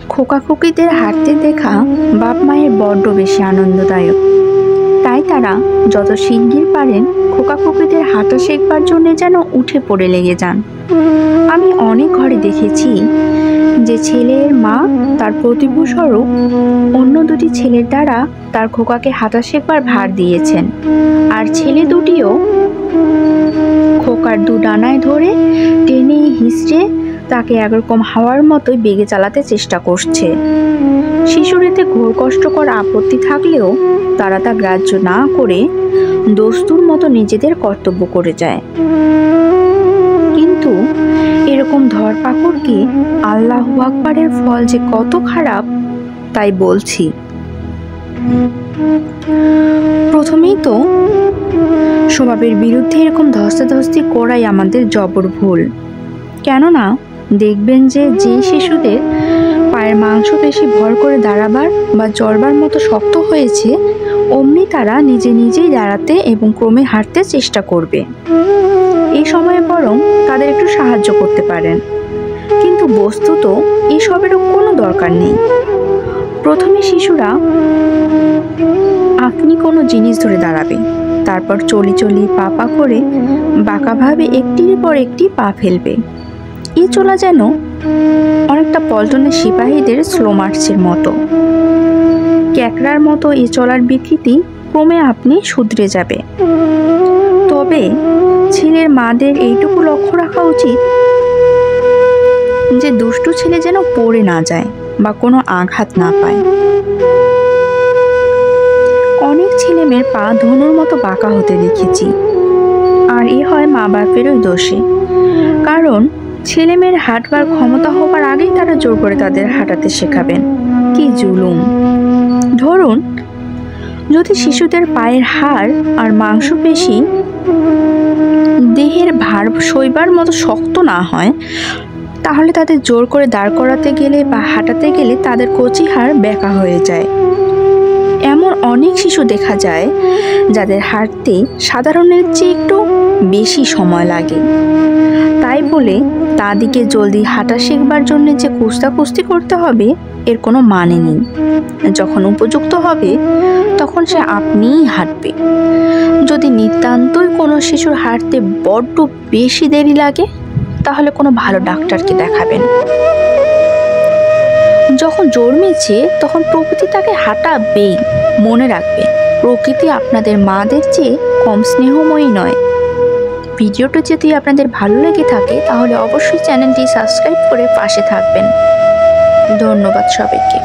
খোকা খুকিদের হাঁটতে দেখা বাপ মায়ের বড্ড বেশি আনন্দদায়ক। তাই তারা যত শিগগির পারেন খোকা খুকিদের হাঁটা শেখবার জন্য যেন উঠে পড়ে লেগে যান। আমি অনেক ঘরে দেখেছি যে ছেলের মা তার প্রতিভূস্বরূপ অন্য দুটি ছেলের দ্বারা তার খোকাকে হাঁটা শেখবার ভার দিয়েছেন, আর ছেলে দুটিও খোকার দু ডানায় ধরে টেনে হিঁচড়ে তাকে একরকম হাওয়ার মতোই বেগে চালাতে চেষ্টা করছে। শিশুর এতে ঘোর কষ্টকর আপত্তি থাকলেও তারা তা গ্রাহ্য না করে দস্তুর মতো নিজেদের কর্তব্য করে যায়। কিন্তু এরকম ধরপাকড়কে আল্লাহু আকবারের ফল যে কত খারাপ তাই বলছি। প্রথমেই তো স্বভাবের বিরুদ্ধে এরকম ধস্তাধস্তি করাই আমাদের জবর ভুল। কেননা দেখবেন যে শিশুদের পায়ের মাংসপেশি ভর করে দাঁড়াবার বা চড়বার মতো শক্ত হয়েছে, অমনি তারা নিজে নিজেই দাঁড়াতে এবং ক্রমে হাঁটতে চেষ্টা করবে। এই সময়ে বরং তাদের একটু সাহায্য করতে পারেন, কিন্তু বস্তুত এসবেরও কোনো দরকার নেই। প্রথমে শিশুরা আপনি কোনো জিনিস ধরে দাঁড়াবে, তারপর চলি চলি পা পা করে বাঁকাভাবে একটির পর একটি পা ফেলবে। এ চলা যেন অনেকটা পল্টনের সিপাহীদের স্লো মার্চের মতো। ক্যাকড়ার মতো এ চলার বিকৃতি ক্রমে আপনি শুধরে যাবে। তবে ছেলের মাদের এইটুকু লক্ষ্য রাখা উচিত যে দুষ্টু ছেলে যেন পড়ে না যায় বা কোনো আঘাত না পায়। অনেক ছেলেমেয়ের পা ধনুর মতো বাঁকা হতে দেখেছি, আর এ হয় মা বাপেরই দোষে। কারণ ছেলেমেয়ের হাঁটবার ক্ষমতা হবার আগেই তারা জোর করে তাদের হাঁটাতে শেখাবেন। কি জুলুম! ধরুন, যদি শিশুদের পায়ের হাড় আর মাংসপেশি দেহের ভার সইবার মতো শক্ত না হয়, তাহলে তাদের জোর করে দাঁড় করাতে গেলে বা হাঁটাতে গেলে তাদের কচি হাড় বেঁকা হয়ে যায়। এমন অনেক শিশু দেখা যায় যাদের হাঁটতে সাধারণের চেয়ে একটু বেশি সময় লাগে। তাই বলে তাদেরকে জলদি হাঁটা শেখবার জন্য যে কুস্তাকুস্তি করতে হবে এর কোনো মানে নেই। যখন উপযুক্ত হবে তখন সে আপনিই হাঁটবে। যদি নিতান্তই কোনো শিশুর হাঁটতে বড্ড বেশি দেরি লাগে, তাহলে কোনো ভালো ডাক্তারকে দেখাবেন। যখন জন্মেছে তখন প্রকৃতি তাকে হাঁটাবেই। মনে রাখবে, প্রকৃতি আপনাদের মাদের চেয়ে কম স্নেহময়ী নয়। ভিডিওটি যদি আপনাদের ভালো লেগে থাকে তাহলে অবশ্যই চ্যানেলটি সাবস্ক্রাইব করে পাশে থাকবেন। ধন্যবাদ সবাইকে।